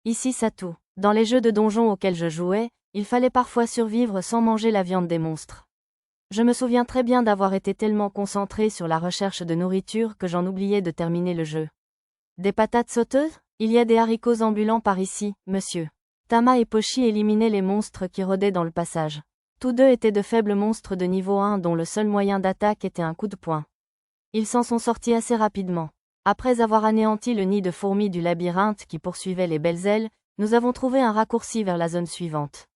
Ici Satou. Dans les jeux de donjons auxquels je jouais, il fallait parfois survivre sans manger la viande des monstres. Je me souviens très bien d'avoir été tellement concentré sur la recherche de nourriture que j'en oubliais de terminer le jeu. Des patates sauteuses? Il y a des haricots ambulants par ici, monsieur. Tama et Pochi éliminaient les monstres qui rôdaient dans le passage. Tous deux étaient de faibles monstres de niveau 1 dont le seul moyen d'attaque était un coup de poing. Ils s'en sont sortis assez rapidement. Après avoir anéanti le nid de fourmis du labyrinthe qui poursuivait les belles ailes, nous avons trouvé un raccourci vers la zone suivante.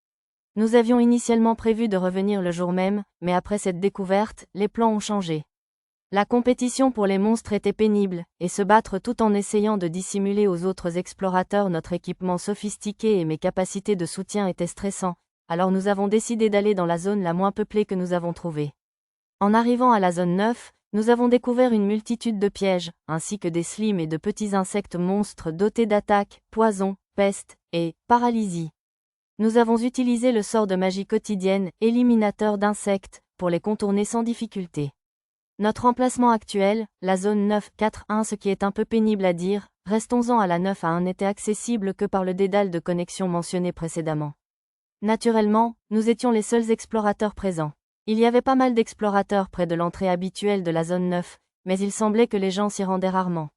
Nous avions initialement prévu de revenir le jour même, mais après cette découverte, les plans ont changé. La compétition pour les monstres était pénible, et se battre tout en essayant de dissimuler aux autres explorateurs notre équipement sophistiqué et mes capacités de soutien étaient stressants, alors nous avons décidé d'aller dans la zone la moins peuplée que nous avons trouvée. En arrivant à la zone 9, nous avons découvert une multitude de pièges, ainsi que des slimes et de petits insectes monstres dotés d'attaques, poisons, pestes, et paralysie. Nous avons utilisé le sort de magie quotidienne, éliminateur d'insectes, pour les contourner sans difficulté. Notre emplacement actuel, la zone 9-4-1, ce qui est un peu pénible à dire, restons-en à la 9-1 n'était accessible que par le dédale de connexion mentionné précédemment. Naturellement, nous étions les seuls explorateurs présents. Il y avait pas mal d'explorateurs près de l'entrée habituelle de la zone 9, mais il semblait que les gens s'y rendaient rarement.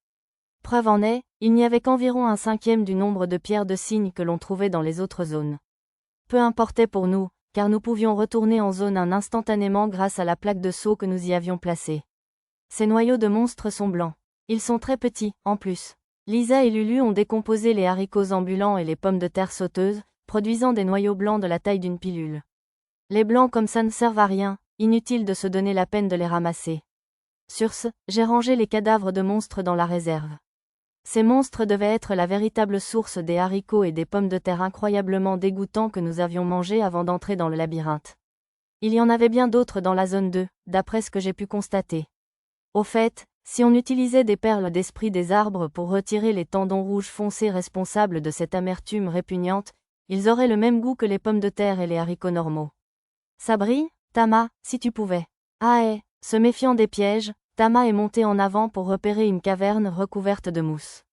Preuve en est, il n'y avait qu'environ un cinquième du nombre de pierres de cygne que l'on trouvait dans les autres zones. Peu importait pour nous, car nous pouvions retourner en zone 1 instantanément grâce à la plaque de saut que nous y avions placée. Ces noyaux de monstres sont blancs. Ils sont très petits, en plus. Lisa et Lulu ont décomposé les haricots ambulants et les pommes de terre sauteuses, produisant des noyaux blancs de la taille d'une pilule. Les blancs comme ça ne servent à rien, inutile de se donner la peine de les ramasser. Sur ce, j'ai rangé les cadavres de monstres dans la réserve. Ces monstres devaient être la véritable source des haricots et des pommes de terre incroyablement dégoûtants que nous avions mangés avant d'entrer dans le labyrinthe. Il y en avait bien d'autres dans la zone 2, d'après ce que j'ai pu constater. Au fait, si on utilisait des perles d'esprit des arbres pour retirer les tendons rouges foncés responsables de cette amertume répugnante, ils auraient le même goût que les pommes de terre et les haricots normaux. Ça brille, Tama, si tu pouvais. Ah se méfiant des pièges, Tama est monté en avant pour repérer une caverne recouverte de mousse.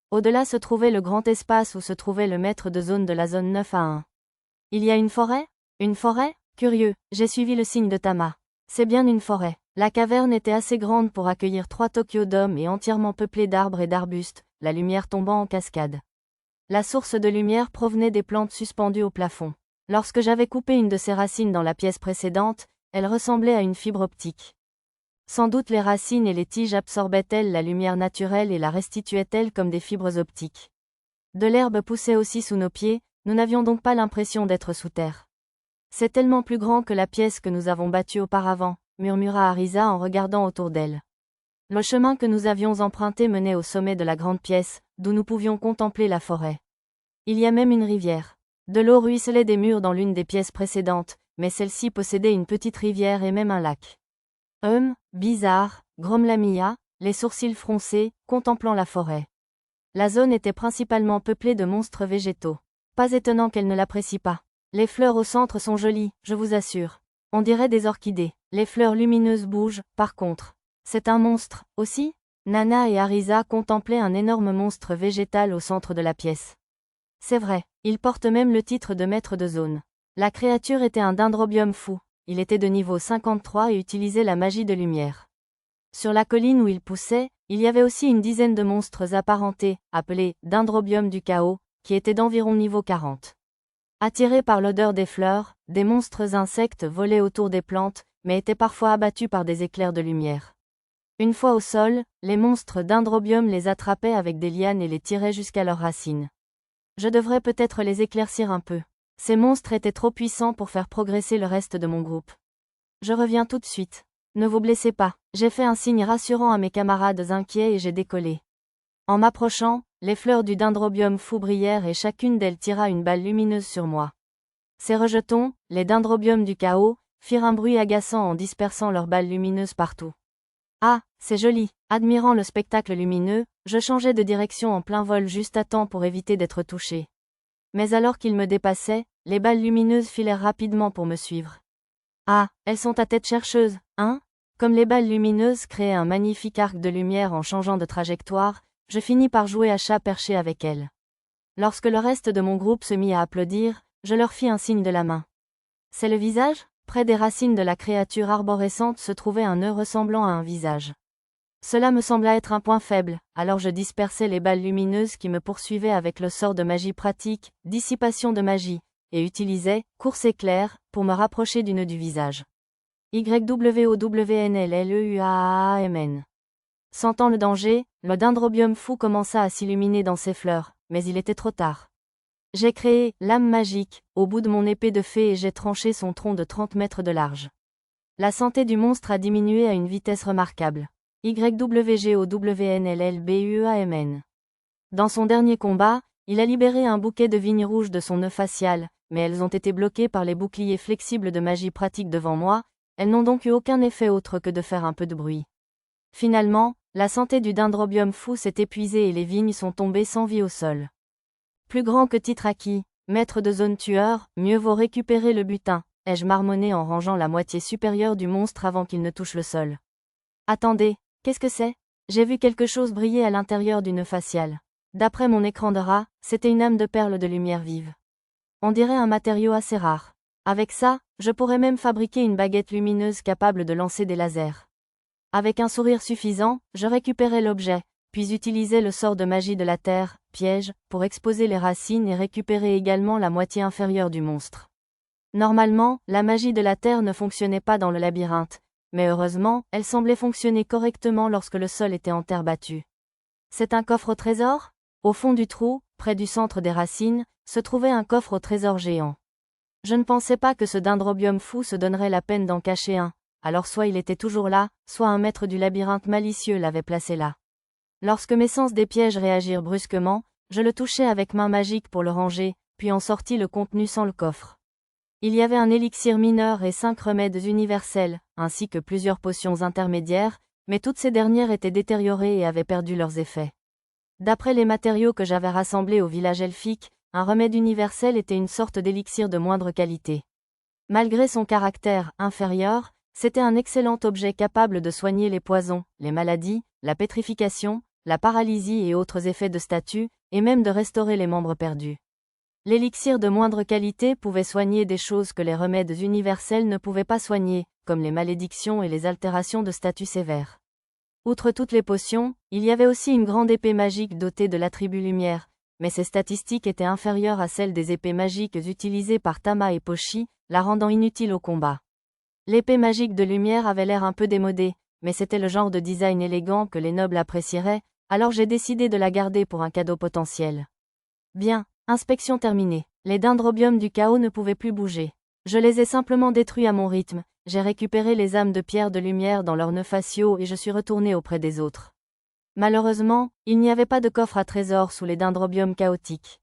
Au-delà se trouvait le grand espace où se trouvait le maître de zone de la zone 9-1. Il y a une forêt? Une forêt? Curieux, j'ai suivi le signe de Tama. C'est bien une forêt. La caverne était assez grande pour accueillir 3 Tokyo-Dome et entièrement peuplée d'arbres et d'arbustes, la lumière tombant en cascade. La source de lumière provenait des plantes suspendues au plafond. Lorsque j'avais coupé une de ces racines dans la pièce précédente, elle ressemblait à une fibre optique. Sans doute les racines et les tiges absorbaient-elles la lumière naturelle et la restituaient-elles comme des fibres optiques. De l'herbe poussait aussi sous nos pieds, nous n'avions donc pas l'impression d'être sous terre. C'est tellement plus grand que la pièce que nous avons battue auparavant, murmura Arisa en regardant autour d'elle. Le chemin que nous avions emprunté menait au sommet de la grande pièce, d'où nous pouvions contempler la forêt. Il y a même une rivière. De l'eau ruisselait des murs dans l'une des pièces précédentes, mais celle-ci possédait une petite rivière et même un lac. Bizarre, grommela Mia, les sourcils froncés, contemplant la forêt. La zone était principalement peuplée de monstres végétaux. Pas étonnant qu'elle ne l'apprécie pas. Les fleurs au centre sont jolies, je vous assure. On dirait des orchidées. Les fleurs lumineuses bougent, par contre. C'est un monstre, aussi? Nana et Arisa contemplaient un énorme monstre végétal au centre de la pièce. C'est vrai, il porte même le titre de maître de zone. La créature était un dendrobium fou. Il était de niveau 53 et utilisait la magie de lumière. Sur la colline où il poussait, il y avait aussi une dizaine de monstres apparentés, appelés dendrobium du chaos, qui étaient d'environ niveau 40. Attirés par l'odeur des fleurs, des monstres insectes volaient autour des plantes, mais étaient parfois abattus par des éclairs de lumière. Une fois au sol, les monstres dendrobium les attrapaient avec des lianes et les tiraient jusqu'à leurs racines. Je devrais peut-être les éclaircir un peu. Ces monstres étaient trop puissants pour faire progresser le reste de mon groupe. Je reviens tout de suite. Ne vous blessez pas. J'ai fait un signe rassurant à mes camarades inquiets et j'ai décollé. En m'approchant, les fleurs du dendrobium fou brillèrent et chacune d'elles tira une balle lumineuse sur moi. Ces rejetons, les dendrobiums du chaos, firent un bruit agaçant en dispersant leurs balles lumineuses partout. Ah, c'est joli. Admirant le spectacle lumineux, je changeai de direction en plein vol juste à temps pour éviter d'être touché. Mais alors qu'ils me dépassaient, les balles lumineuses filèrent rapidement pour me suivre. Ah, elles sont à tête chercheuse, hein? Comme les balles lumineuses créaient un magnifique arc de lumière en changeant de trajectoire, je finis par jouer à chat perché avec elles. Lorsque le reste de mon groupe se mit à applaudir, je leur fis un signe de la main. C'est le visage? Près des racines de la créature arborescente se trouvait un nœud ressemblant à un visage. Cela me sembla être un point faible, alors je dispersai les balles lumineuses qui me poursuivaient avec le sort de magie pratique, dissipation de magie, et utilisai, course éclair, pour me rapprocher du nœud du visage. YWOWNLLEUAAMN. Sentant le danger, le dendrobium fou commença à s'illuminer dans ses fleurs, mais il était trop tard. J'ai créé l'âme magique au bout de mon épée de fée et j'ai tranché son tronc de 30 mètres de large. La santé du monstre a diminué à une vitesse remarquable. YWGOWNLLBUAMN. Dans son dernier combat, il a libéré un bouquet de vignes rouges de son nœud facial, mais elles ont été bloquées par les boucliers flexibles de magie pratique devant moi, elles n'ont donc eu aucun effet autre que de faire un peu de bruit. Finalement, la santé du dendrobium fou s'est épuisée et les vignes sont tombées sans vie au sol. Plus grand que titre acquis, maître de zone tueur, mieux vaut récupérer le butin, ai-je marmonné en rangeant la moitié supérieure du monstre avant qu'il ne touche le sol. Attendez, qu'est-ce que c'est? J'ai vu quelque chose briller à l'intérieur du nœud facial. D'après mon écran de rat, c'était une âme de perle de lumière vive. On dirait un matériau assez rare. Avec ça, je pourrais même fabriquer une baguette lumineuse capable de lancer des lasers. Avec un sourire suffisant, je récupérais l'objet, puis utilisais le sort de magie de la terre, piège, pour exposer les racines et récupérer également la moitié inférieure du monstre. Normalement, la magie de la terre ne fonctionnait pas dans le labyrinthe, mais heureusement, elle semblait fonctionner correctement lorsque le sol était en terre battue. C'est un coffre au trésor? Au fond du trou, près du centre des racines, se trouvait un coffre au trésor géant. Je ne pensais pas que ce dendrobium fou se donnerait la peine d'en cacher un, alors soit il était toujours là, soit un maître du labyrinthe malicieux l'avait placé là. Lorsque mes sens des pièges réagirent brusquement, je le touchai avec main magique pour le ranger, puis en sortis le contenu sans le coffre. Il y avait un élixir mineur et 5 remèdes universels, ainsi que plusieurs potions intermédiaires, mais toutes ces dernières étaient détériorées et avaient perdu leurs effets. D'après les matériaux que j'avais rassemblés au village elfique, un remède universel était une sorte d'élixir de moindre qualité. Malgré son caractère inférieur, c'était un excellent objet capable de soigner les poisons, les maladies, la pétrification, la paralysie et autres effets de statue, et même de restaurer les membres perdus. L'élixir de moindre qualité pouvait soigner des choses que les remèdes universels ne pouvaient pas soigner, comme les malédictions et les altérations de statut sévères. Outre toutes les potions, il y avait aussi une grande épée magique dotée de l'attribut lumière, mais ses statistiques étaient inférieures à celles des épées magiques utilisées par Tama et Pochi, la rendant inutile au combat. L'épée magique de lumière avait l'air un peu démodée, mais c'était le genre de design élégant que les nobles apprécieraient, alors j'ai décidé de la garder pour un cadeau potentiel. Bien, inspection terminée. Les dendrobiums du chaos ne pouvaient plus bouger. Je les ai simplement détruits à mon rythme, j'ai récupéré les âmes de pierre de lumière dans leurs nœuds faciaux et je suis retourné auprès des autres. Malheureusement, il n'y avait pas de coffre à trésor sous les dendrobiums chaotiques.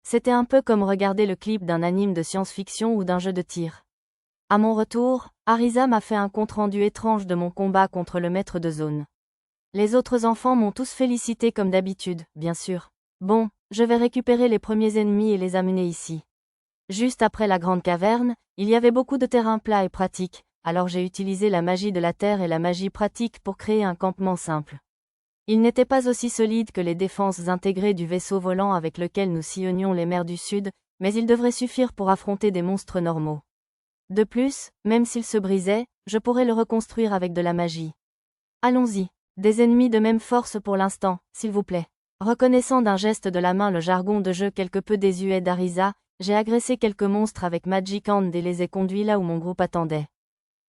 C'était un peu comme regarder le clip d'un anime de science-fiction ou d'un jeu de tir. À mon retour, Arisa m'a fait un compte-rendu étrange de mon combat contre le maître de zone. Les autres enfants m'ont tous félicité comme d'habitude, bien sûr. Bon, je vais récupérer les premiers ennemis et les amener ici. Juste après la grande caverne, il y avait beaucoup de terrain plat et pratique, alors j'ai utilisé la magie de la terre et la magie pratique pour créer un campement simple. Il n'était pas aussi solide que les défenses intégrées du vaisseau volant avec lequel nous sillonnions les mers du Sud, mais il devrait suffire pour affronter des monstres normaux. De plus, même s'il se brisait, je pourrais le reconstruire avec de la magie. Allons-y. Des ennemis de même force pour l'instant, s'il vous plaît. Reconnaissant d'un geste de la main le jargon de jeu quelque peu désuet d'Arisa, j'ai agressé quelques monstres avec Magic Hand et les ai conduits là où mon groupe attendait.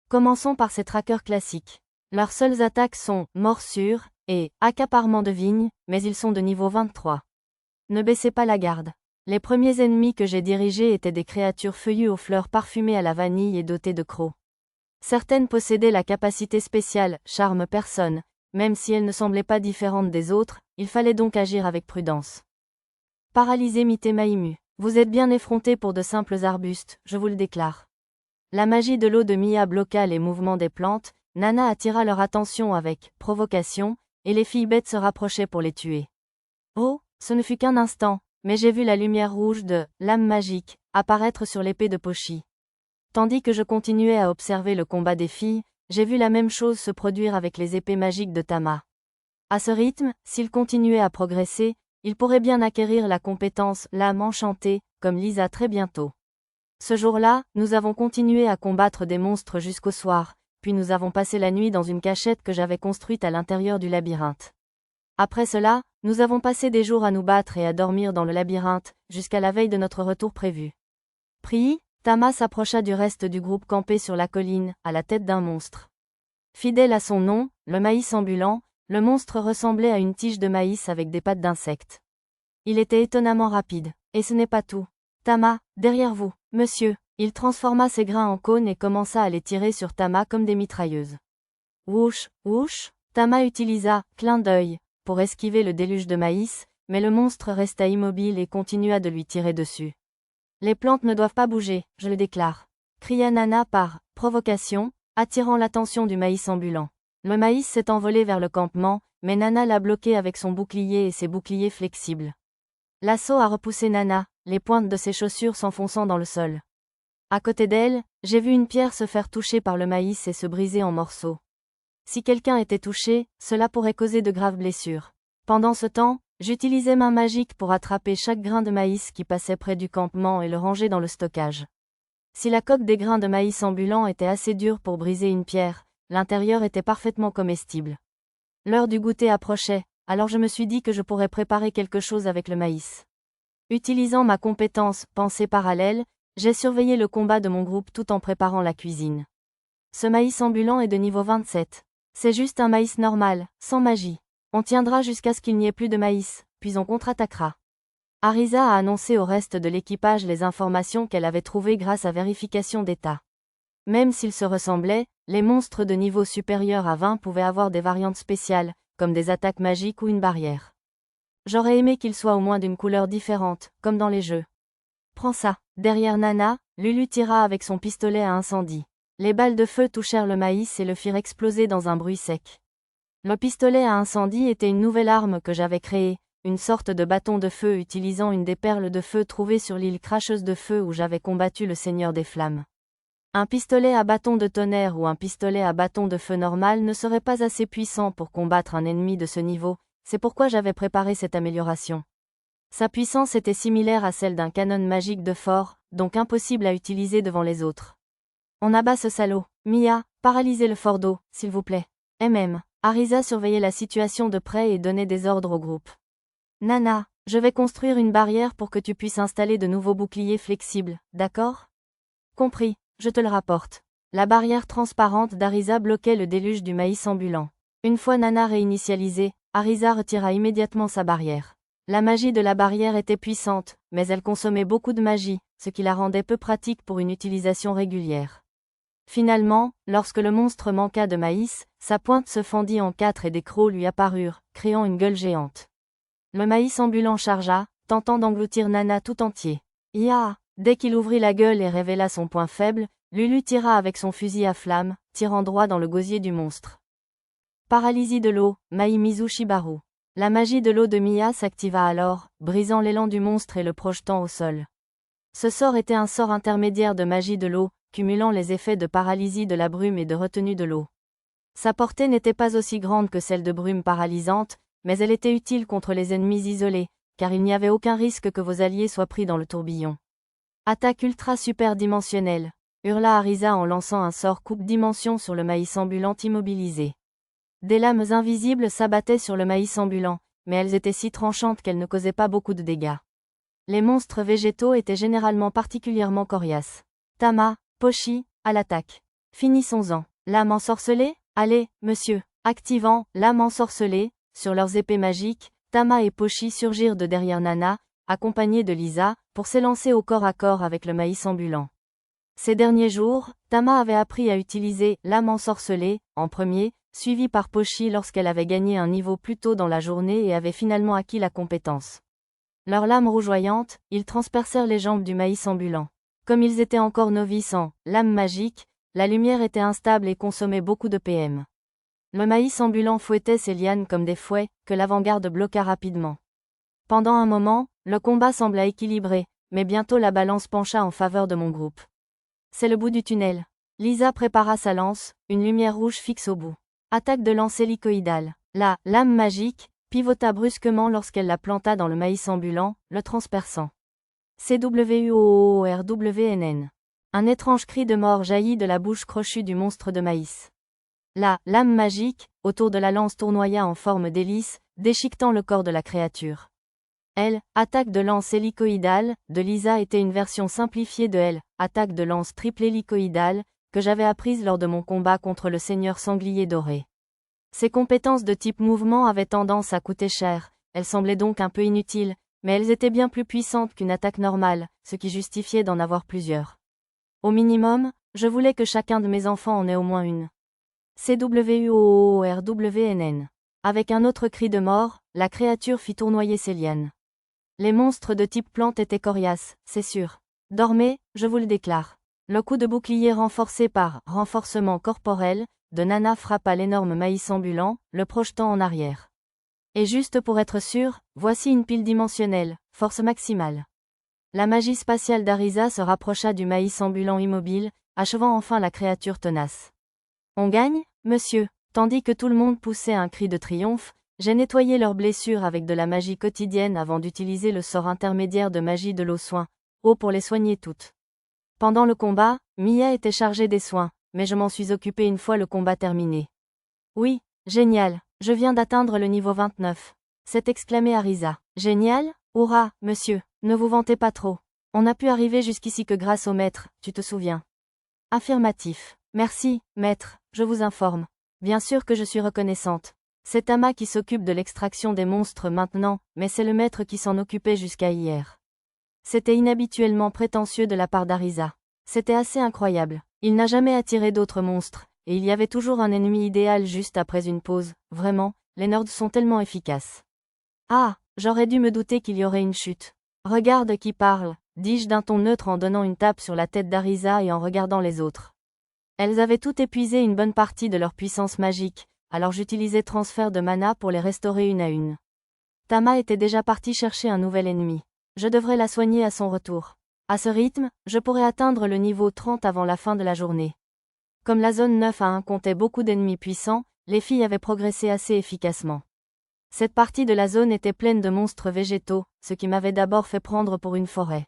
Commençons par ces trackers classiques. Leurs seules attaques sont morsure et accaparement de vigne, mais ils sont de niveau 23. Ne baissez pas la garde. Les premiers ennemis que j'ai dirigés étaient des créatures feuillues aux fleurs parfumées à la vanille et dotées de crocs. Certaines possédaient la capacité spéciale charme personne, même si elles ne semblaient pas différentes des autres, il fallait donc agir avec prudence. Paralysé Mitemaïmu. Vous êtes bien effrontés pour de simples arbustes, je vous le déclare. La magie de l'eau de Mia bloqua les mouvements des plantes, Nana attira leur attention avec provocation, et les filles bêtes se rapprochaient pour les tuer. Oh, ce ne fut qu'un instant, mais j'ai vu la lumière rouge de l'âme magique apparaître sur l'épée de Pochi. Tandis que je continuais à observer le combat des filles, j'ai vu la même chose se produire avec les épées magiques de Tama. À ce rythme, s'ils continuaient à progresser, il pourrait bien acquérir la compétence « Lame enchantée », comme Lisa très bientôt. Ce jour-là, nous avons continué à combattre des monstres jusqu'au soir, puis nous avons passé la nuit dans une cachette que j'avais construite à l'intérieur du labyrinthe. Après cela, nous avons passé des jours à nous battre et à dormir dans le labyrinthe, jusqu'à la veille de notre retour prévu. Puis, Tama s'approcha du reste du groupe campé sur la colline, à la tête d'un monstre. Fidèle à son nom, le maïs ambulant, le monstre ressemblait à une tige de maïs avec des pattes d'insecte. Il était étonnamment rapide. Et ce n'est pas tout. Tama, derrière vous, monsieur. Il transforma ses grains en cônes et commença à les tirer sur Tama comme des mitrailleuses. Wouch, wouch, Tama utilisa « clin d'œil » pour esquiver le déluge de maïs, mais le monstre resta immobile et continua de lui tirer dessus. Les plantes ne doivent pas bouger, je le déclare. Cria Nana par provocation, attirant l'attention du maïs ambulant. Le maïs s'est envolé vers le campement, mais Nana l'a bloqué avec son bouclier et ses boucliers flexibles. L'assaut a repoussé Nana, les pointes de ses chaussures s'enfonçant dans le sol. À côté d'elle, j'ai vu une pierre se faire toucher par le maïs et se briser en morceaux. Si quelqu'un était touché, cela pourrait causer de graves blessures. Pendant ce temps, j'utilisais ma magique pour attraper chaque grain de maïs qui passait près du campement et le ranger dans le stockage. Si la coque des grains de maïs ambulants était assez dure pour briser une pierre, l'intérieur était parfaitement comestible. L'heure du goûter approchait, alors je me suis dit que je pourrais préparer quelque chose avec le maïs. Utilisant ma compétence « pensée parallèle », j'ai surveillé le combat de mon groupe tout en préparant la cuisine. Ce maïs ambulant est de niveau 27. C'est juste un maïs normal, sans magie. On tiendra jusqu'à ce qu'il n'y ait plus de maïs, puis on contre-attaquera. Arisa a annoncé au reste de l'équipage les informations qu'elle avait trouvées grâce à vérification d'état. Même s'ils se ressemblaient, les monstres de niveau supérieur à 20 pouvaient avoir des variantes spéciales, comme des attaques magiques ou une barrière. J'aurais aimé qu'ils soient au moins d'une couleur différente, comme dans les jeux. Prends ça. Derrière Nana, Lulu tira avec son pistolet à incendie. Les balles de feu touchèrent le maïs et le firent exploser dans un bruit sec. Le pistolet à incendie était une nouvelle arme que j'avais créée, une sorte de bâton de feu utilisant une des perles de feu trouvées sur l'île cracheuse de feu où j'avais combattu le Seigneur des Flammes. Un pistolet à bâton de tonnerre ou un pistolet à bâton de feu normal ne serait pas assez puissant pour combattre un ennemi de ce niveau, c'est pourquoi j'avais préparé cette amélioration. Sa puissance était similaire à celle d'un canon magique de fort, donc impossible à utiliser devant les autres. On abat ce salaud. Mia, paralysez le fort d'eau, s'il vous plaît. Arisa surveillait la situation de près et donnait des ordres au groupe. Nana, je vais construire une barrière pour que tu puisses installer de nouveaux boucliers flexibles, d'accord? Compris, je te le rapporte. La barrière transparente d'Arisa bloquait le déluge du maïs ambulant. Une fois Nana réinitialisée, Arisa retira immédiatement sa barrière. La magie de la barrière était puissante, mais elle consommait beaucoup de magie, ce qui la rendait peu pratique pour une utilisation régulière. Finalement, lorsque le monstre manqua de maïs, sa pointe se fendit en 4 et des crocs lui apparurent, créant une gueule géante. Le maïs ambulant chargea, tentant d'engloutir Nana tout entier. Ya! Dès qu'il ouvrit la gueule et révéla son point faible, Lulu tira avec son fusil à flamme, tirant droit dans le gosier du monstre. Paralysie de l'eau, Maimizu Shibaru. La magie de l'eau de Mia s'activa alors, brisant l'élan du monstre et le projetant au sol. Ce sort était un sort intermédiaire de magie de l'eau, cumulant les effets de paralysie de la brume et de retenue de l'eau. Sa portée n'était pas aussi grande que celle de brume paralysante, mais elle était utile contre les ennemis isolés, car il n'y avait aucun risque que vos alliés soient pris dans le tourbillon. Attaque ultra super dimensionnelle, hurla Arisa en lançant un sort coupe dimension sur le maïs ambulant immobilisé. Des lames invisibles s'abattaient sur le maïs ambulant, mais elles étaient si tranchantes qu'elles ne causaient pas beaucoup de dégâts. Les monstres végétaux étaient généralement particulièrement coriaces. Tama, Pochi, à l'attaque. Finissons-en. Lame ensorcelée? Allez, monsieur. Activant lame ensorcelée, sur leurs épées magiques, Tama et Pochi surgirent de derrière Nana, accompagnés de Lisa, pour s'élancer au corps à corps avec le maïs ambulant. Ces derniers jours, Tama avait appris à utiliser lame ensorcelée, en premier, suivi par Pochi lorsqu'elle avait gagné un niveau plus tôt dans la journée et avait finalement acquis la compétence. Leurs lames rougeoyantes, ils transpercèrent les jambes du maïs ambulant. Comme ils étaient encore novices en lame magique, la lumière était instable et consommait beaucoup de PM. Le maïs ambulant fouettait ses lianes comme des fouets, que l'avant-garde bloqua rapidement. Pendant un moment, le combat sembla équilibré, mais bientôt la balance pencha en faveur de mon groupe. C'est le bout du tunnel. Lisa prépara sa lance, une lumière rouge fixe au bout. Attaque de lance hélicoïdale. La lame magique, pivota brusquement lorsqu'elle la planta dans le maïs ambulant, le transperçant. CWOORWNN. Un étrange cri de mort jaillit de la bouche crochue du monstre de maïs. La lame magique, autour de la lance tournoya en forme d'hélice, déchiquetant le corps de la créature. L, attaque de lance hélicoïdale, de Lisa était une version simplifiée de L, attaque de lance triple hélicoïdale, que j'avais apprise lors de mon combat contre le seigneur sanglier doré. Ses compétences de type mouvement avaient tendance à coûter cher, elles semblaient donc un peu inutiles, mais elles étaient bien plus puissantes qu'une attaque normale, ce qui justifiait d'en avoir plusieurs. Au minimum, je voulais que chacun de mes enfants en ait au moins une. CWOORWNN. Avec un autre cri de mort, la créature fit tournoyer ses lianes. Les monstres de type plante étaient coriaces, c'est sûr. Dormez, je vous le déclare. Le coup de bouclier renforcé par renforcement corporel de Nana frappa l'énorme maïs ambulant, le projetant en arrière. Et juste pour être sûr, voici une pile dimensionnelle, force maximale. La magie spatiale d'Arisa se rapprocha du maïs ambulant immobile, achevant enfin la créature tenace. On gagne, monsieur. Tandis que tout le monde poussait un cri de triomphe, j'ai nettoyé leurs blessures avec de la magie quotidienne avant d'utiliser le sort intermédiaire de magie de l'eau soin, eau pour les soigner toutes. Pendant le combat, Mia était chargée des soins, mais je m'en suis occupée une fois le combat terminé. Oui, génial, je viens d'atteindre le niveau 29. S'est exclamé Arisa. Génial? Hurrah, monsieur, ne vous vantez pas trop. On n'a pu arriver jusqu'ici que grâce au maître, tu te souviens? Affirmatif. Merci, maître, je vous informe. Bien sûr que je suis reconnaissante. C'est Tama qui s'occupe de l'extraction des monstres maintenant, mais c'est le maître qui s'en occupait jusqu'à hier. C'était inhabituellement prétentieux de la part d'Arisa. C'était assez incroyable. Il n'a jamais attiré d'autres monstres, et il y avait toujours un ennemi idéal juste après une pause. Vraiment, les nerds sont tellement efficaces. Ah, j'aurais dû me douter qu'il y aurait une chute. Regarde qui parle, dis-je d'un ton neutre en donnant une tape sur la tête d'Arisa et en regardant les autres. Elles avaient toutes épuisé une bonne partie de leur puissance magique, alors j'utilisais transfert de mana pour les restaurer une à une. Tama était déjà partie chercher un nouvel ennemi. Je devrais la soigner à son retour. À ce rythme, je pourrais atteindre le niveau 30 avant la fin de la journée. Comme la zone 9 à 1 comptait beaucoup d'ennemis puissants, les filles avaient progressé assez efficacement. Cette partie de la zone était pleine de monstres végétaux, ce qui m'avait d'abord fait prendre pour une forêt.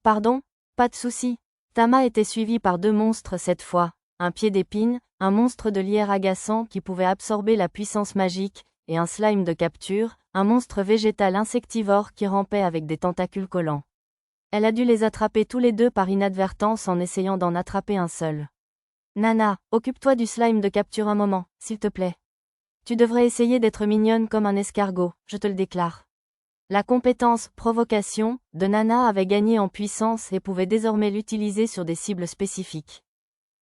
Pardon? Pas de souci. Tama était suivie par 2 monstres cette fois, un pied d'épine, un monstre de lierre agaçant qui pouvait absorber la puissance magique, et un slime de capture, un monstre végétal insectivore qui rampait avec des tentacules collants. Elle a dû les attraper tous les 2 par inadvertance en essayant d'en attraper un seul. Nana, occupe-toi du slime de capture un moment, s'il te plaît. Tu devrais essayer d'être mignonne comme un escargot, je te le déclare. La compétence « provocation » de Nana avait gagné en puissance et pouvait désormais l'utiliser sur des cibles spécifiques.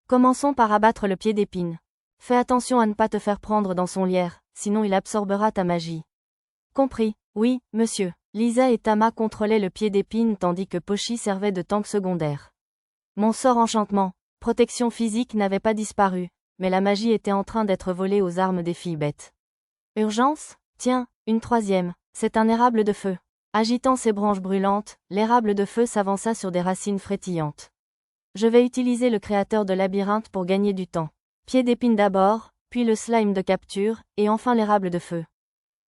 Commençons par abattre le pied d'épine. Fais attention à ne pas te faire prendre dans son lierre, sinon il absorbera ta magie. Compris, oui, monsieur. Lisa et Tama contrôlaient le pied d'épine tandis que Pochi servait de tank secondaire. Mon sort enchantement, protection physique n'avait pas disparu, mais la magie était en train d'être volée aux armes des filles bêtes. Urgence? Tiens, une troisième. C'est un érable de feu. Agitant ses branches brûlantes, l'érable de feu s'avança sur des racines frétillantes. Je vais utiliser le créateur de labyrinthe pour gagner du temps. Pied d'épine d'abord, puis le slime de capture, et enfin l'érable de feu.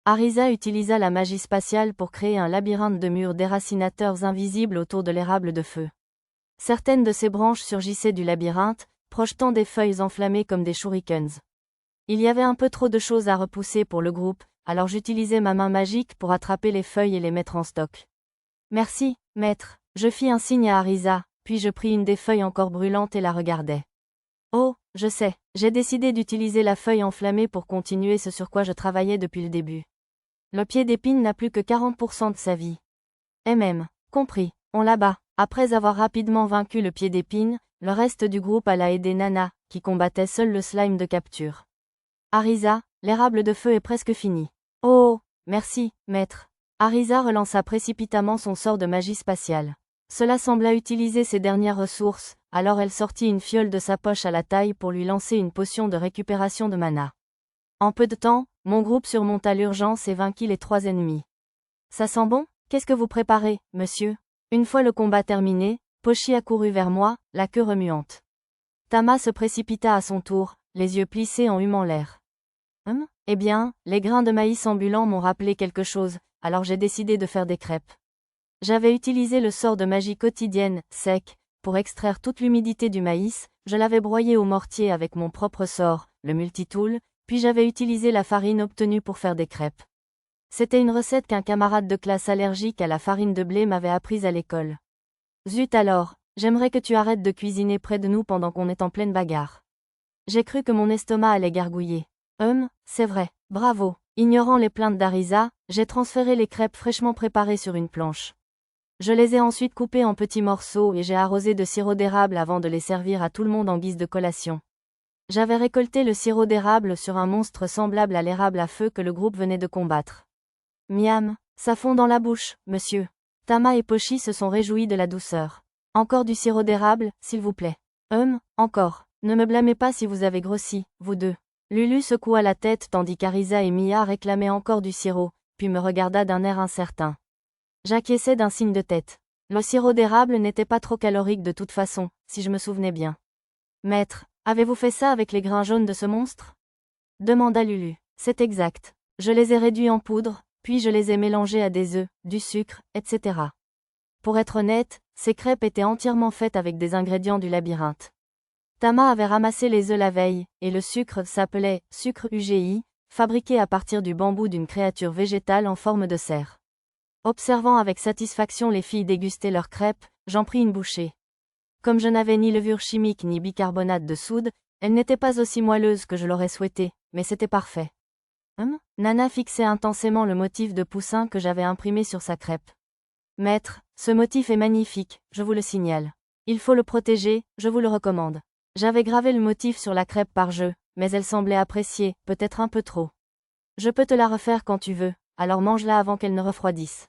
Arisa utilisa la magie spatiale pour créer un labyrinthe de murs déracinateurs invisibles autour de l'érable de feu. Certaines de ses branches surgissaient du labyrinthe, projetant des feuilles enflammées comme des shurikens. Il y avait un peu trop de choses à repousser pour le groupe, alors j'utilisai ma main magique pour attraper les feuilles et les mettre en stock. Merci, maître. Je fis un signe à Arisa, puis je pris une des feuilles encore brûlantes et la regardai. Oh, je sais, j'ai décidé d'utiliser la feuille enflammée pour continuer ce sur quoi je travaillais depuis le début. Le pied d'épine n'a plus que 40% de sa vie. Compris, on l'abat. Après avoir rapidement vaincu le pied d'épine, le reste du groupe alla aider Nana, qui combattait seul le slime de capture. Arisa, l'érable de feu est presque fini. Oh, merci, maître. Arisa relança précipitamment son sort de magie spatiale. Cela sembla utiliser ses dernières ressources, alors elle sortit une fiole de sa poche à la taille pour lui lancer une potion de récupération de mana. En peu de temps, mon groupe surmonta l'urgence et vainquit les 3 ennemis. Ça sent bon? Qu'est-ce que vous préparez, monsieur? Une fois le combat terminé, Pochi accourut vers moi, la queue remuante. Tama se précipita à son tour, les yeux plissés en humant l'air. Eh bien, les grains de maïs ambulants m'ont rappelé quelque chose, alors j'ai décidé de faire des crêpes. J'avais utilisé le sort de magie quotidienne, sec, pour extraire toute l'humidité du maïs, je l'avais broyé au mortier avec mon propre sort, le multitool, puis j'avais utilisé la farine obtenue pour faire des crêpes. C'était une recette qu'un camarade de classe allergique à la farine de blé m'avait apprise à l'école. Zut alors, j'aimerais que tu arrêtes de cuisiner près de nous pendant qu'on est en pleine bagarre. J'ai cru que mon estomac allait gargouiller. C'est vrai, bravo. Ignorant les plaintes d'Arisa, j'ai transféré les crêpes fraîchement préparées sur une planche. Je les ai ensuite coupées en petits morceaux et j'ai arrosé de sirop d'érable avant de les servir à tout le monde en guise de collation. J'avais récolté le sirop d'érable sur un monstre semblable à l'érable à feu que le groupe venait de combattre. Miam, ça fond dans la bouche, monsieur. Tama et Pochi se sont réjouis de la douceur. Encore du sirop d'érable, s'il vous plaît. Encore. Ne me blâmez pas si vous avez grossi, vous deux. Lulu secoua la tête tandis qu'Arisa et Mia réclamaient encore du sirop, puis me regarda d'un air incertain. J'acquiesçai d'un signe de tête. Le sirop d'érable n'était pas trop calorique de toute façon, si je me souvenais bien. Maître, avez-vous fait ça avec les grains jaunes de ce monstre? Demanda Lulu. C'est exact. Je les ai réduits en poudre, puis je les ai mélangés à des œufs, du sucre, etc. Pour être honnête, ces crêpes étaient entièrement faites avec des ingrédients du labyrinthe. Tama avait ramassé les œufs la veille, et le sucre s'appelait sucre UGI, fabriqué à partir du bambou d'une créature végétale en forme de cerf. Observant avec satisfaction les filles déguster leurs crêpes, j'en pris une bouchée. Comme je n'avais ni levure chimique ni bicarbonate de soude, elles n'étaient pas aussi moelleuses que je l'aurais souhaité, mais c'était parfait. Nana fixait intensément le motif de poussin que j'avais imprimé sur sa crêpe. Maître, ce motif est magnifique, je vous le signale. Il faut le protéger, je vous le recommande. J'avais gravé le motif sur la crêpe par jeu, mais elle semblait apprécier, peut-être un peu trop. Je peux te la refaire quand tu veux, alors mange-la avant qu'elle ne refroidisse.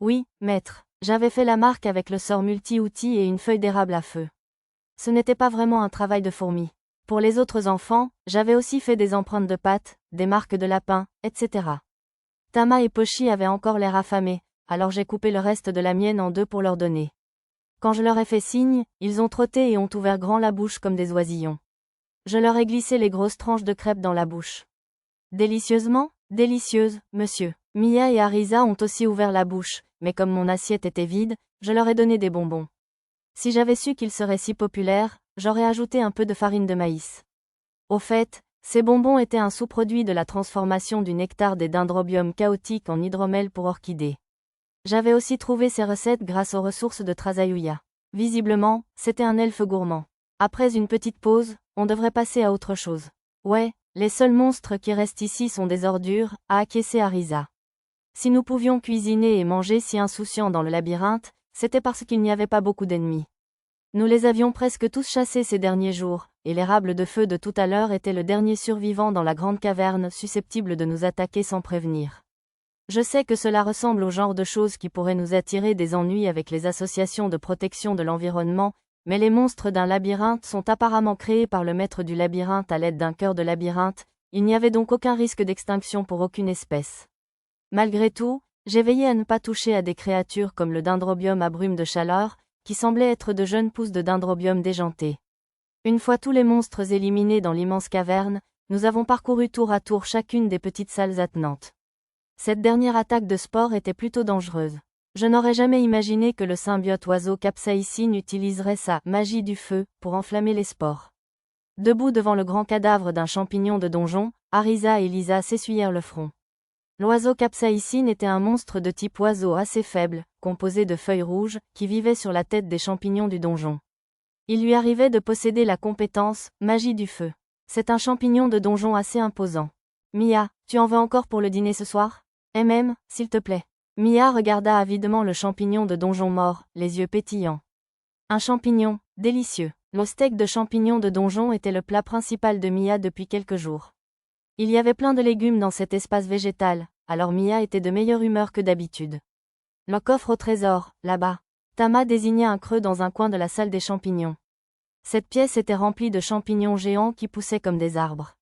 Oui, maître, j'avais fait la marque avec le sort multi-outils et une feuille d'érable à feu. Ce n'était pas vraiment un travail de fourmi. Pour les autres enfants, j'avais aussi fait des empreintes de pattes, des marques de lapin, etc. Tama et Pochi avaient encore l'air affamés, alors j'ai coupé le reste de la mienne en deux pour leur donner. Quand je leur ai fait signe, ils ont trotté et ont ouvert grand la bouche comme des oisillons. Je leur ai glissé les grosses tranches de crêpes dans la bouche. Délicieusement, délicieuse, monsieur. Mia et Arisa ont aussi ouvert la bouche, mais comme mon assiette était vide, je leur ai donné des bonbons. Si j'avais su qu'ils seraient si populaires, j'aurais ajouté un peu de farine de maïs. Au fait, ces bonbons étaient un sous-produit de la transformation du nectar des dendrobiums chaotiques en hydromel pour orchidées. J'avais aussi trouvé ces recettes grâce aux ressources de Trazayuya. Visiblement, c'était un elfe gourmand. Après une petite pause, on devrait passer à autre chose. Ouais, les seuls monstres qui restent ici sont des ordures, a acquiescé Arisa. Si nous pouvions cuisiner et manger si insouciants dans le labyrinthe, c'était parce qu'il n'y avait pas beaucoup d'ennemis. Nous les avions presque tous chassés ces derniers jours, et l'érable de feu de tout à l'heure était le dernier survivant dans la grande caverne susceptible de nous attaquer sans prévenir. Je sais que cela ressemble au genre de choses qui pourraient nous attirer des ennuis avec les associations de protection de l'environnement, mais les monstres d'un labyrinthe sont apparemment créés par le maître du labyrinthe à l'aide d'un cœur de labyrinthe, il n'y avait donc aucun risque d'extinction pour aucune espèce. Malgré tout, j'ai veillé à ne pas toucher à des créatures comme le dendrobium à brume de chaleur, qui semblaient être de jeunes pousses de dendrobium déjantés. Une fois tous les monstres éliminés dans l'immense caverne, nous avons parcouru tour à tour chacune des petites salles attenantes. Cette dernière attaque de spore était plutôt dangereuse. Je n'aurais jamais imaginé que le symbiote oiseau capsaïcine utiliserait sa magie du feu pour enflammer les spores. Debout devant le grand cadavre d'un champignon de donjon, Arisa et Lisa s'essuyèrent le front. L'oiseau capsaïcine était un monstre de type oiseau assez faible, composé de feuilles rouges, qui vivait sur la tête des champignons du donjon. Il lui arrivait de posséder la compétence « magie du feu ». C'est un champignon de donjon assez imposant. Mia, tu en veux encore pour le dîner ce soir? S'il te plaît. Mia regarda avidement le champignon de donjon mort, les yeux pétillants. Un champignon, délicieux. Le steak de champignon de donjon était le plat principal de Mia depuis quelques jours. Il y avait plein de légumes dans cet espace végétal, alors Mia était de meilleure humeur que d'habitude. Le coffre au trésor, là-bas. Tama désigna un creux dans un coin de la salle des champignons. Cette pièce était remplie de champignons géants qui poussaient comme des arbres.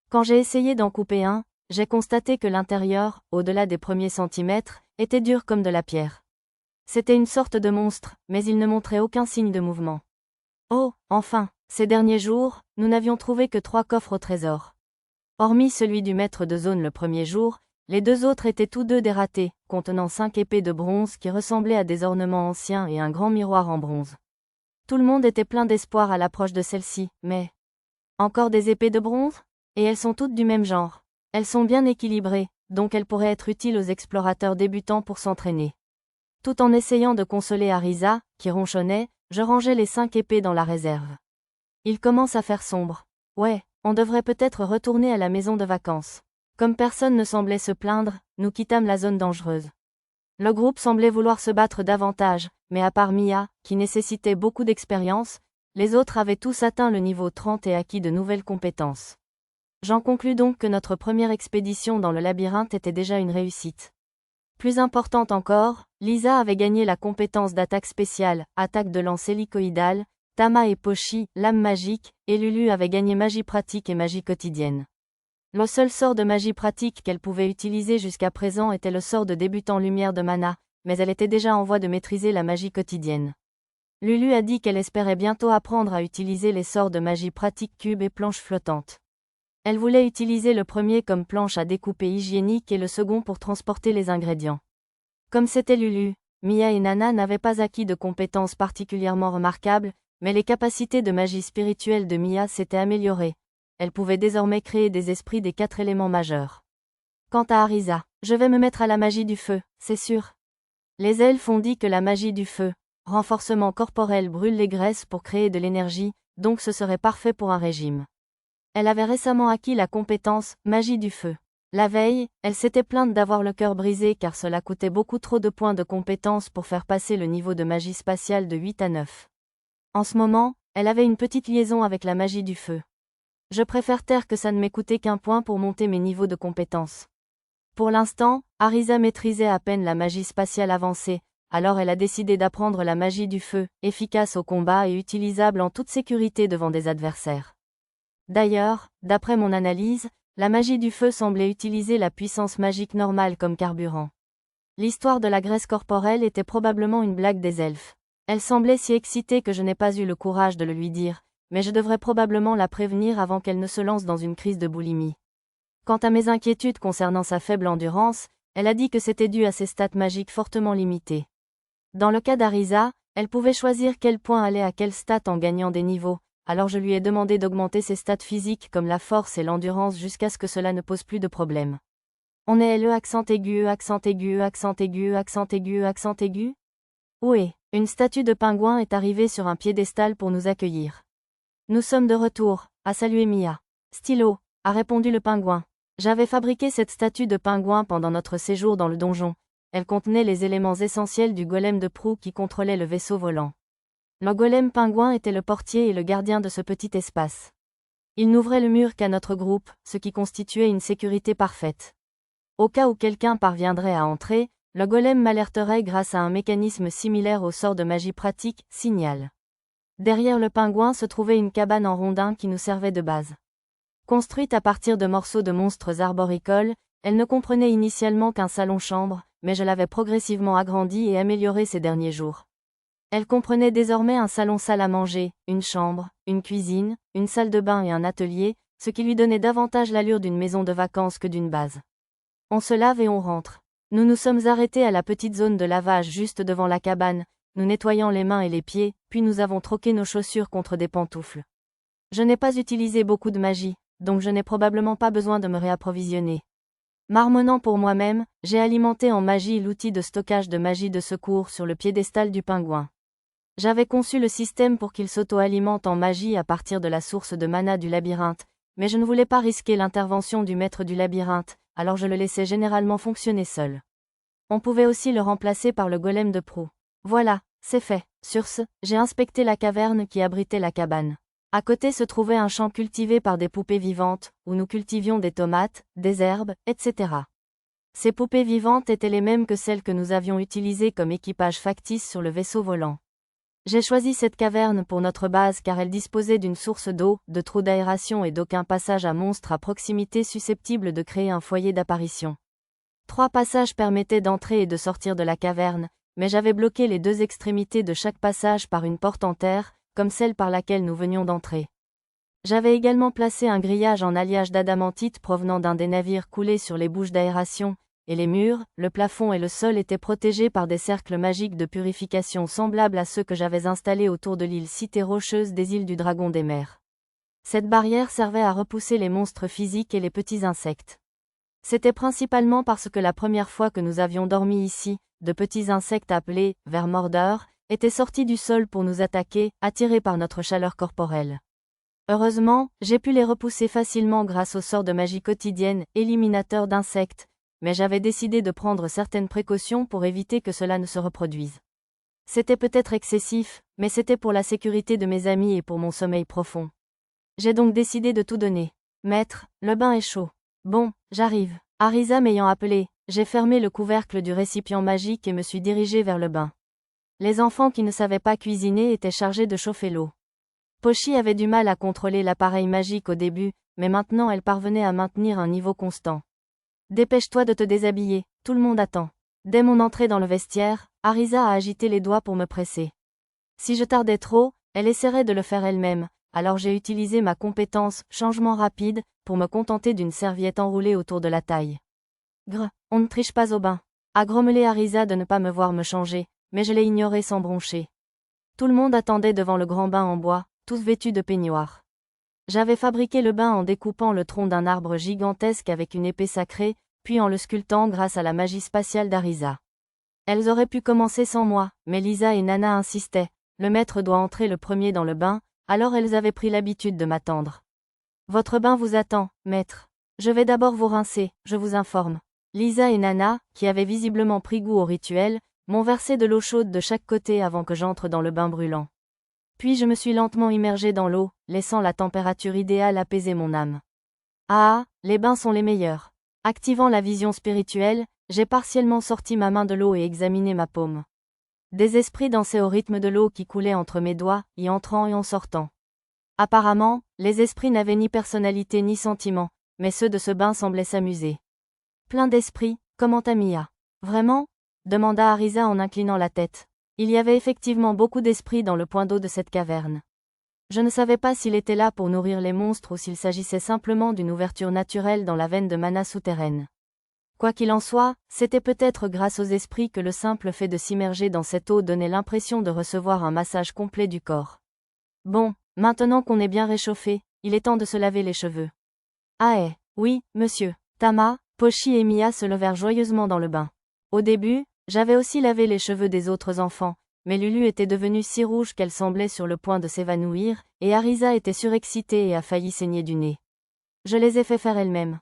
Quand j'ai essayé d'en couper un, j'ai constaté que l'intérieur, au-delà des premiers centimètres, était dur comme de la pierre. C'était une sorte de monstre, mais il ne montrait aucun signe de mouvement. Oh, enfin, ces derniers jours, nous n'avions trouvé que 3 coffres au trésor. Hormis celui du maître de zone le premier jour, les deux autres étaient tous deux des ratés, contenant 5 épées de bronze qui ressemblaient à des ornements anciens et un grand miroir en bronze. Tout le monde était plein d'espoir à l'approche de celle-ci, mais... Encore des épées de bronze? Et elles sont toutes du même genre. Elles sont bien équilibrées, donc elles pourraient être utiles aux explorateurs débutants pour s'entraîner. Tout en essayant de consoler Arisa, qui ronchonnait, je rangeais les 5 épées dans la réserve. Il commence à faire sombre. Ouais, on devrait peut-être retourner à la maison de vacances. Comme personne ne semblait se plaindre, nous quittâmes la zone dangereuse. Le groupe semblait vouloir se battre davantage, mais à part Mia, qui nécessitait beaucoup d'expérience, les autres avaient tous atteint le niveau 30 et acquis de nouvelles compétences. J'en conclus donc que notre première expédition dans le labyrinthe était déjà une réussite. Plus importante encore, Lisa avait gagné la compétence d'attaque spéciale, attaque de lance hélicoïdale, Tama et Pochi, lame magique, et Lulu avait gagné magie pratique et magie quotidienne. Le seul sort de magie pratique qu'elle pouvait utiliser jusqu'à présent était le sort de débutant lumière de mana, mais elle était déjà en voie de maîtriser la magie quotidienne. Lulu a dit qu'elle espérait bientôt apprendre à utiliser les sorts de magie pratique cube et planche flottante. Elle voulait utiliser le premier comme planche à découper hygiénique et le second pour transporter les ingrédients. Comme c'était Lulu, Mia et Nana n'avaient pas acquis de compétences particulièrement remarquables, mais les capacités de magie spirituelle de Mia s'étaient améliorées. Elle pouvait désormais créer des esprits des 4 éléments majeurs. Quant à Arisa, je vais me mettre à la magie du feu, c'est sûr. Les elfes ont dit que la magie du feu, renforcement corporel brûle les graisses pour créer de l'énergie, donc ce serait parfait pour un régime. Elle avait récemment acquis la compétence « magie du feu ». La veille, elle s'était plainte d'avoir le cœur brisé car cela coûtait beaucoup trop de points de compétence pour faire passer le niveau de magie spatiale de 8 à 9. En ce moment, elle avait une petite liaison avec la magie du feu. Je préfère taire que ça ne m'ait coûté qu'un point pour monter mes niveaux de compétence. Pour l'instant, Arisa maîtrisait à peine la magie spatiale avancée, alors elle a décidé d'apprendre la magie du feu, efficace au combat et utilisable en toute sécurité devant des adversaires. D'ailleurs, d'après mon analyse, la magie du feu semblait utiliser la puissance magique normale comme carburant. L'histoire de la graisse corporelle était probablement une blague des elfes. Elle semblait si excitée que je n'ai pas eu le courage de le lui dire, mais je devrais probablement la prévenir avant qu'elle ne se lance dans une crise de boulimie. Quant à mes inquiétudes concernant sa faible endurance, elle a dit que c'était dû à ses stats magiques fortement limitées. Dans le cas d'Arisa, elle pouvait choisir quel point aller à quel stat en gagnant des niveaux, alors je lui ai demandé d'augmenter ses stats physiques comme la force et l'endurance jusqu'à ce que cela ne pose plus de problème. On est le accent aigu, accent aigu, accent aigu, accent aigu, accent aigu. Oui, une statue de pingouin est arrivée sur un piédestal pour nous accueillir. Nous sommes de retour, a salué Mia. Stylo, a répondu le pingouin. J'avais fabriqué cette statue de pingouin pendant notre séjour dans le donjon. Elle contenait les éléments essentiels du golem de proue qui contrôlait le vaisseau volant. Le golem pingouin était le portier et le gardien de ce petit espace. Il n'ouvrait le mur qu'à notre groupe, ce qui constituait une sécurité parfaite. Au cas où quelqu'un parviendrait à entrer, le golem m'alerterait grâce à un mécanisme similaire au sort de magie pratique, signal. Derrière le pingouin se trouvait une cabane en rondin qui nous servait de base. Construite à partir de morceaux de monstres arboricoles, elle ne comprenait initialement qu'un salon-chambre, mais je l'avais progressivement agrandie et améliorée ces derniers jours. Elle comprenait désormais un salon-salle à manger, une chambre, une cuisine, une salle de bain et un atelier, ce qui lui donnait davantage l'allure d'une maison de vacances que d'une base. On se lave et on rentre. Nous nous sommes arrêtés à la petite zone de lavage juste devant la cabane, nous nettoyant les mains et les pieds, puis nous avons troqué nos chaussures contre des pantoufles. Je n'ai pas utilisé beaucoup de magie, donc je n'ai probablement pas besoin de me réapprovisionner. Marmonnant pour moi-même, j'ai alimenté en magie l'outil de stockage de magie de secours sur le piédestal du pingouin. J'avais conçu le système pour qu'il s'auto-alimente en magie à partir de la source de mana du labyrinthe, mais je ne voulais pas risquer l'intervention du maître du labyrinthe, alors je le laissais généralement fonctionner seul. On pouvait aussi le remplacer par le golem de proue. Voilà, c'est fait. Sur ce, j'ai inspecté la caverne qui abritait la cabane. À côté se trouvait un champ cultivé par des poupées vivantes, où nous cultivions des tomates, des herbes, etc. Ces poupées vivantes étaient les mêmes que celles que nous avions utilisées comme équipage factice sur le vaisseau volant. J'ai choisi cette caverne pour notre base car elle disposait d'une source d'eau, de trous d'aération et d'aucun passage à monstre à proximité susceptible de créer un foyer d'apparition. 3 passages permettaient d'entrer et de sortir de la caverne, mais j'avais bloqué les 2 extrémités de chaque passage par une porte en terre, comme celle par laquelle nous venions d'entrer. J'avais également placé un grillage en alliage d'adamantite provenant d'un des navires coulés sur les bouches d'aération, et les murs, le plafond et le sol étaient protégés par des cercles magiques de purification semblables à ceux que j'avais installés autour de l'île cité rocheuse des îles du Dragon des mers. Cette barrière servait à repousser les monstres physiques et les petits insectes. C'était principalement parce que la première fois que nous avions dormi ici, de petits insectes appelés vermordeurs étaient sortis du sol pour nous attaquer, attirés par notre chaleur corporelle. Heureusement, j'ai pu les repousser facilement grâce au sort de magie quotidienne, éliminateur d'insectes, mais j'avais décidé de prendre certaines précautions pour éviter que cela ne se reproduise. C'était peut-être excessif, mais c'était pour la sécurité de mes amis et pour mon sommeil profond. J'ai donc décidé de tout donner. Maître, le bain est chaud. Bon, j'arrive. Arisa m'ayant appelé, j'ai fermé le couvercle du récipient magique et me suis dirigé vers le bain. Les enfants qui ne savaient pas cuisiner étaient chargés de chauffer l'eau. Pochi avait du mal à contrôler l'appareil magique au début, mais maintenant elle parvenait à maintenir un niveau constant. Dépêche-toi de te déshabiller, tout le monde attend. Dès mon entrée dans le vestiaire, Arisa a agité les doigts pour me presser. Si je tardais trop, elle essaierait de le faire elle-même, alors j'ai utilisé ma compétence « changement rapide » pour me contenter d'une serviette enroulée autour de la taille. On ne triche pas au bain. A grommelé Arisa de ne pas me voir me changer, mais je l'ai ignoré sans broncher. Tout le monde attendait devant le grand bain en bois, tous vêtus de peignoirs. J'avais fabriqué le bain en découpant le tronc d'un arbre gigantesque avec une épée sacrée, puis en le sculptant grâce à la magie spatiale d'Arisa. Elles auraient pu commencer sans moi, mais Lisa et Nana insistaient. Le maître doit entrer le premier dans le bain, alors elles avaient pris l'habitude de m'attendre. Votre bain vous attend, maître. Je vais d'abord vous rincer, je vous informe. Lisa et Nana, qui avaient visiblement pris goût au rituel, m'ont versé de l'eau chaude de chaque côté avant que j'entre dans le bain brûlant. Puis je me suis lentement immergée dans l'eau, laissant la température idéale apaiser mon âme. Ah, les bains sont les meilleurs. Activant la vision spirituelle, j'ai partiellement sorti ma main de l'eau et examiné ma paume. Des esprits dansaient au rythme de l'eau qui coulait entre mes doigts, y entrant et en sortant. Apparemment, les esprits n'avaient ni personnalité ni sentiment, mais ceux de ce bain semblaient s'amuser. Plein d'esprits, commenta Mia. Vraiment ? Demanda Arisa en inclinant la tête. Il y avait effectivement beaucoup d'esprits dans le point d'eau de cette caverne. Je ne savais pas s'il était là pour nourrir les monstres ou s'il s'agissait simplement d'une ouverture naturelle dans la veine de mana souterraine. Quoi qu'il en soit, c'était peut-être grâce aux esprits que le simple fait de s'immerger dans cette eau donnait l'impression de recevoir un massage complet du corps. Bon, maintenant qu'on est bien réchauffé, il est temps de se laver les cheveux. Ah oui, monsieur. Tama, Pochi et Mia se levèrent joyeusement dans le bain. Au début, j'avais aussi lavé les cheveux des autres enfants, mais Lulu était devenue si rouge qu'elle semblait sur le point de s'évanouir, et Arisa était surexcitée et a failli saigner du nez. Je les ai fait faire elle-même.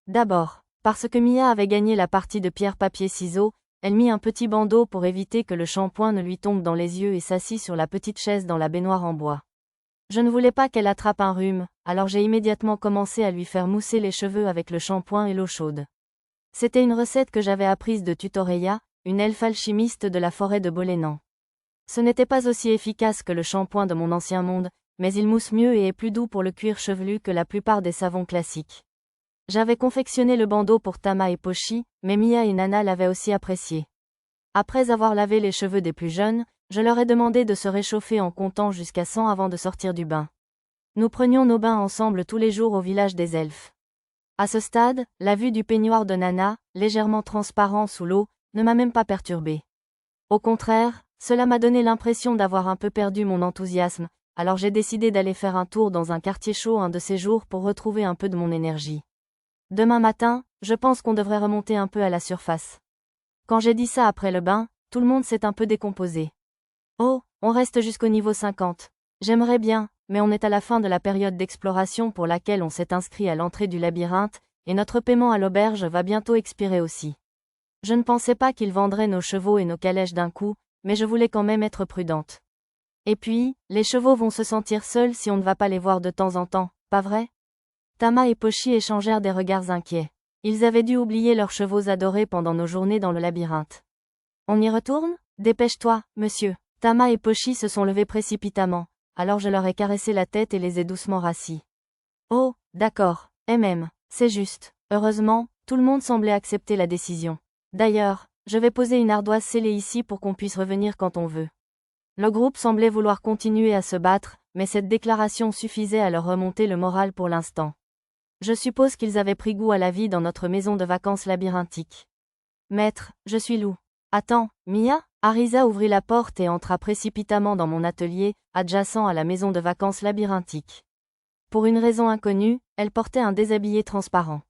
D'abord, parce que Mia avait gagné la partie de pierre-papier-ciseaux, elle mit un petit bandeau pour éviter que le shampoing ne lui tombe dans les yeux et s'assit sur la petite chaise dans la baignoire en bois. Je ne voulais pas qu'elle attrape un rhume, alors j'ai immédiatement commencé à lui faire mousser les cheveux avec le shampoing et l'eau chaude. C'était une recette que j'avais apprise de Tutoreya, une elfe alchimiste de la forêt de Bolénan. Ce n'était pas aussi efficace que le shampoing de mon ancien monde, mais il mousse mieux et est plus doux pour le cuir chevelu que la plupart des savons classiques. J'avais confectionné le bandeau pour Tama et Pochi, mais Mia et Nana l'avaient aussi apprécié. Après avoir lavé les cheveux des plus jeunes, je leur ai demandé de se réchauffer en comptant jusqu'à 100 avant de sortir du bain. Nous prenions nos bains ensemble tous les jours au village des elfes. À ce stade, la vue du peignoir de Nana, légèrement transparent sous l'eau, ne m'a même pas perturbée. Au contraire, cela m'a donné l'impression d'avoir un peu perdu mon enthousiasme, alors j'ai décidé d'aller faire un tour dans un quartier chaud un de ces jours pour retrouver un peu de mon énergie. Demain matin, je pense qu'on devrait remonter un peu à la surface. Quand j'ai dit ça après le bain, tout le monde s'est un peu décomposé. Oh, on reste jusqu'au niveau 50. J'aimerais bien, mais on est à la fin de la période d'exploration pour laquelle on s'est inscrit à l'entrée du labyrinthe, et notre paiement à l'auberge va bientôt expirer aussi. Je ne pensais pas qu'ils vendraient nos chevaux et nos calèches d'un coup, mais je voulais quand même être prudente. Et puis, les chevaux vont se sentir seuls si on ne va pas les voir de temps en temps, pas vrai ? Tama et Pochi échangèrent des regards inquiets. Ils avaient dû oublier leurs chevaux adorés pendant nos journées dans le labyrinthe. On y retourne ? Dépêche-toi, monsieur. Tama et Pochi se sont levés précipitamment, alors je leur ai caressé la tête et les ai doucement rassis. Oh, d'accord, c'est juste. Heureusement, tout le monde semblait accepter la décision. D'ailleurs, je vais poser une ardoise scellée ici pour qu'on puisse revenir quand on veut. Le groupe semblait vouloir continuer à se battre, mais cette déclaration suffisait à leur remonter le moral pour l'instant. Je suppose qu'ils avaient pris goût à la vie dans notre maison de vacances labyrinthique. Maître, je suis Lou. Attends, Mia? Arisa ouvrit la porte et entra précipitamment dans mon atelier, adjacent à la maison de vacances labyrinthique. Pour une raison inconnue, elle portait un déshabillé transparent.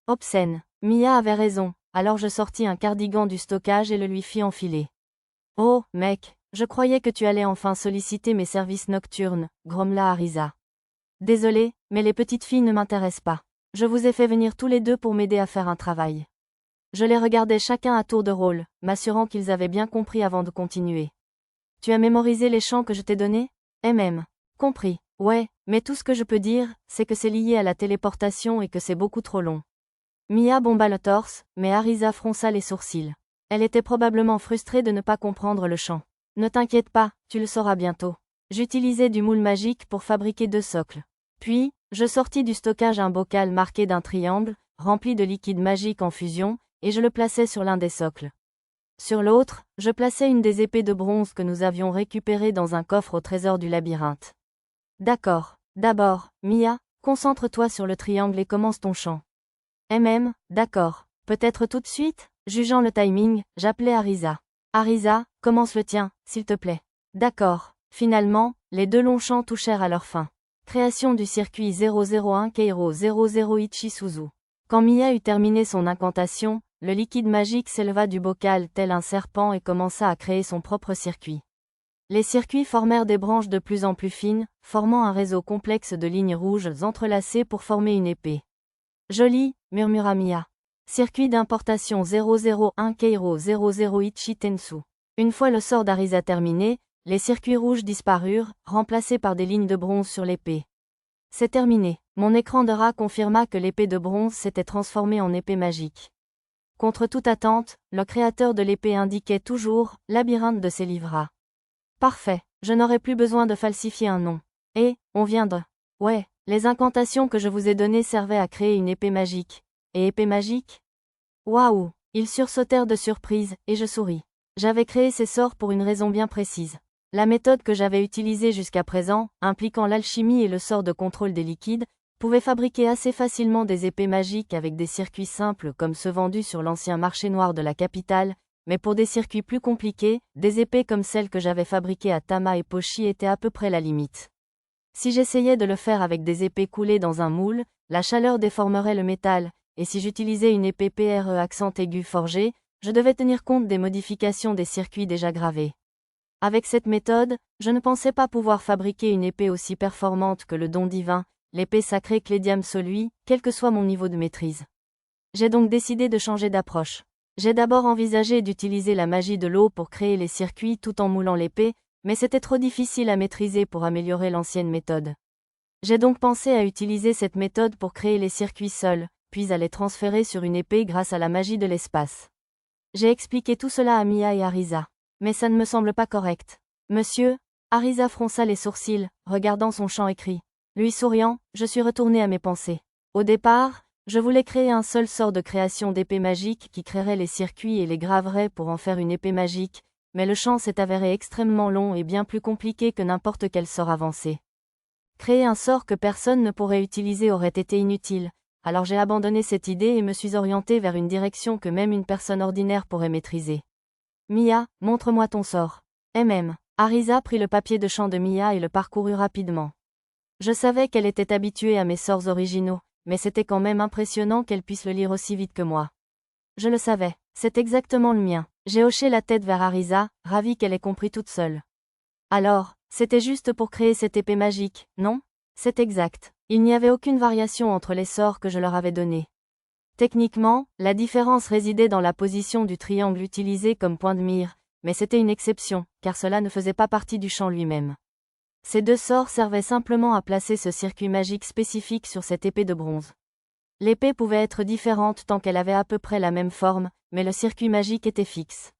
Obscène. Mia avait raison, alors je sortis un cardigan du stockage et le lui fis enfiler. Oh, mec, je croyais que tu allais enfin solliciter mes services nocturnes, grommela Arisa. Désolé, mais les petites filles ne m'intéressent pas. Je vous ai fait venir tous les deux pour m'aider à faire un travail. Je les regardais chacun à tour de rôle, m'assurant qu'ils avaient bien compris avant de continuer. Tu as mémorisé les chants que je t'ai donnés? Compris. Ouais, mais tout ce que je peux dire, c'est que c'est lié à la téléportation et que c'est beaucoup trop long. Mia bomba le torse, mais Arisa fronça les sourcils. Elle était probablement frustrée de ne pas comprendre le chant. Ne t'inquiète pas, tu le sauras bientôt. J'utilisais du moule magique pour fabriquer 2 socles. Puis, je sortis du stockage un bocal marqué d'un triangle, rempli de liquide magique en fusion, et je le plaçais sur l'un des socles. Sur l'autre, je plaçais une des épées de bronze que nous avions récupérées dans un coffre au trésor du labyrinthe. D'accord. D'abord, Mia, concentre-toi sur le triangle et commence ton chant. D'accord. Peut-être tout de suite? Jugeant le timing, j'appelai Arisa. Arisa, commence le tien, s'il te plaît. D'accord. Finalement, les 2 longs chants touchèrent à leur fin. Création du circuit 001 Keiro 00 Ichisuzu. Quand Mia eut terminé son incantation, le liquide magique s'éleva du bocal tel un serpent et commença à créer son propre circuit. Les circuits formèrent des branches de plus en plus fines, formant un réseau complexe de lignes rouges entrelacées pour former une épée. Joli, murmura Mia. Circuit d'importation 001 Keiro 00 Ichitensu. Une fois le sort d'Arisa terminé, les circuits rouges disparurent, remplacés par des lignes de bronze sur l'épée. C'est terminé. Mon écran de rat confirma que l'épée de bronze s'était transformée en épée magique. Contre toute attente, le créateur de l'épée indiquait toujours « Labyrinthe de ses livras ». Parfait, je n'aurai plus besoin de falsifier un nom. Et, on vient de... Ouais, les incantations que je vous ai données servaient à créer une épée magique. Et épée magique? Waouh! Ils sursautèrent de surprise, et je souris. J'avais créé ces sorts pour une raison bien précise. La méthode que j'avais utilisée jusqu'à présent, impliquant l'alchimie et le sort de contrôle des liquides, pouvait fabriquer assez facilement des épées magiques avec des circuits simples comme ceux vendus sur l'ancien marché noir de la capitale, mais pour des circuits plus compliqués, des épées comme celles que j'avais fabriquées à Tama et Pochi étaient à peu près la limite. Si j'essayais de le faire avec des épées coulées dans un moule, la chaleur déformerait le métal, et si j'utilisais une épée PRE accent aigu forgée, je devais tenir compte des modifications des circuits déjà gravés. Avec cette méthode, je ne pensais pas pouvoir fabriquer une épée aussi performante que le don divin, l'épée sacrée Clédiam Solui, quel que soit mon niveau de maîtrise. J'ai donc décidé de changer d'approche. J'ai d'abord envisagé d'utiliser la magie de l'eau pour créer les circuits tout en moulant l'épée, mais c'était trop difficile à maîtriser pour améliorer l'ancienne méthode. J'ai donc pensé à utiliser cette méthode pour créer les circuits seuls, puis à les transférer sur une épée grâce à la magie de l'espace. J'ai expliqué tout cela à Mia et Arisa. Mais ça ne me semble pas correct. Monsieur, Arisa fronça les sourcils, regardant son chant écrit. Lui souriant, je suis retourné à mes pensées. Au départ, je voulais créer un seul sort de création d'épée magique qui créerait les circuits et les graverait pour en faire une épée magique, mais le chant s'est avéré extrêmement long et bien plus compliqué que n'importe quel sort avancé. Créer un sort que personne ne pourrait utiliser aurait été inutile, alors j'ai abandonné cette idée et me suis orienté vers une direction que même une personne ordinaire pourrait maîtriser. Mia, montre-moi ton sort. Arisa prit le papier de chant de Mia et le parcourut rapidement. Je savais qu'elle était habituée à mes sorts originaux, mais c'était quand même impressionnant qu'elle puisse le lire aussi vite que moi. Je le savais, c'est exactement le mien. J'ai hoché la tête vers Arisa, ravie qu'elle ait compris toute seule. Alors, c'était juste pour créer cette épée magique, non? C'est exact. Il n'y avait aucune variation entre les sorts que je leur avais donnés. Techniquement, la différence résidait dans la position du triangle utilisé comme point de mire, mais c'était une exception, car cela ne faisait pas partie du champ lui-même. Ces 2 sorts servaient simplement à placer ce circuit magique spécifique sur cette épée de bronze. L'épée pouvait être différente tant qu'elle avait à peu près la même forme, mais le circuit magique était fixe.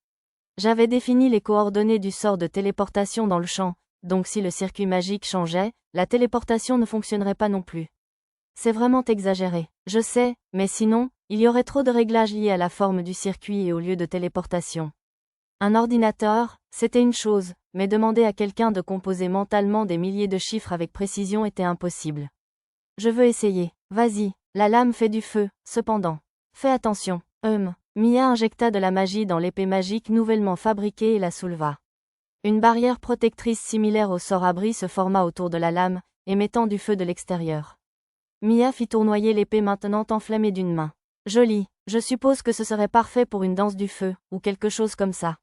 J'avais défini les coordonnées du sort de téléportation dans le champ, donc si le circuit magique changeait, la téléportation ne fonctionnerait pas non plus. C'est vraiment exagéré, je sais, mais sinon, il y aurait trop de réglages liés à la forme du circuit et au lieu de téléportation. Un ordinateur, c'était une chose, mais demander à quelqu'un de composer mentalement des milliers de chiffres avec précision était impossible. Je veux essayer. Vas-y, la lame fait du feu, cependant. Fais attention. Mia injecta de la magie dans l'épée magique nouvellement fabriquée et la souleva. Une barrière protectrice similaire au sort abri se forma autour de la lame, émettant du feu de l'extérieur. Mia fit tournoyer l'épée maintenant enflammée d'une main. Joli, je suppose que ce serait parfait pour une danse du feu, ou quelque chose comme ça.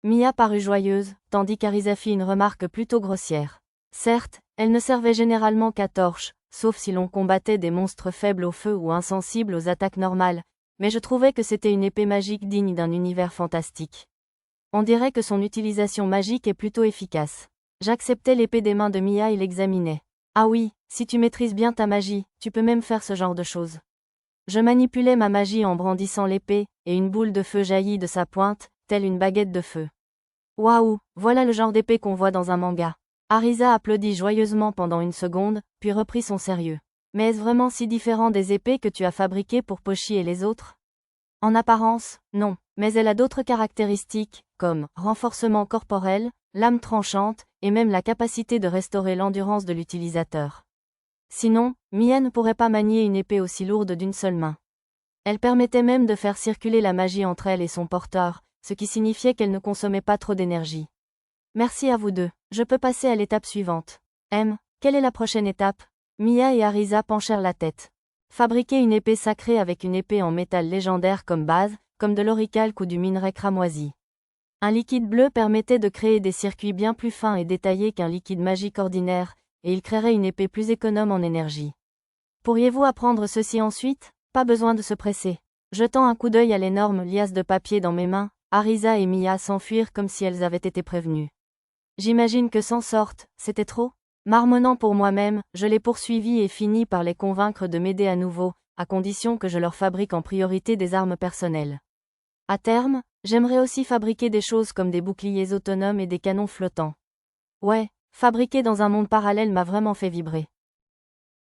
Mia parut joyeuse, tandis qu'Arisa fit une remarque plutôt grossière. Certes, elle ne servait généralement qu'à torche, sauf si l'on combattait des monstres faibles au feu ou insensibles aux attaques normales, mais je trouvais que c'était une épée magique digne d'un univers fantastique. On dirait que son utilisation magique est plutôt efficace. J'acceptais l'épée des mains de Mia et l'examinais. Ah oui, si tu maîtrises bien ta magie, tu peux même faire ce genre de choses. Je manipulais ma magie en brandissant l'épée, et une boule de feu jaillit de sa pointe, telle une baguette de feu. Waouh, voilà le genre d'épée qu'on voit dans un manga. Arisa applaudit joyeusement pendant une seconde, puis reprit son sérieux. Mais est-ce vraiment si différent des épées que tu as fabriquées pour Pochi et les autres? En apparence, non, mais elle a d'autres caractéristiques, comme renforcement corporel, lame tranchante, et même la capacité de restaurer l'endurance de l'utilisateur. Sinon, Mia ne pourrait pas manier une épée aussi lourde d'une seule main. Elle permettait même de faire circuler la magie entre elle et son porteur, ce qui signifiait qu'elle ne consommait pas trop d'énergie. Merci à vous deux, je peux passer à l'étape suivante. Quelle est la prochaine étape? Mia et Arisa penchèrent la tête. Fabriquer une épée sacrée avec une épée en métal légendaire comme base, comme de l'oricalque ou du minerai cramoisi. Un liquide bleu permettait de créer des circuits bien plus fins et détaillés qu'un liquide magique ordinaire, et il créerait une épée plus économe en énergie. Pourriez-vous apprendre ceci ensuite? Pas besoin de se presser. Jetant un coup d'œil à l'énorme liasse de papier dans mes mains, Arisa et Mia s'enfuirent comme si elles avaient été prévenues. J'imagine que sans sorte, c'était trop? Marmonnant pour moi-même, je les poursuivis et finis par les convaincre de m'aider à nouveau, à condition que je leur fabrique en priorité des armes personnelles. À terme, j'aimerais aussi fabriquer des choses comme des boucliers autonomes et des canons flottants. Ouais, fabriquer dans un monde parallèle m'a vraiment fait vibrer.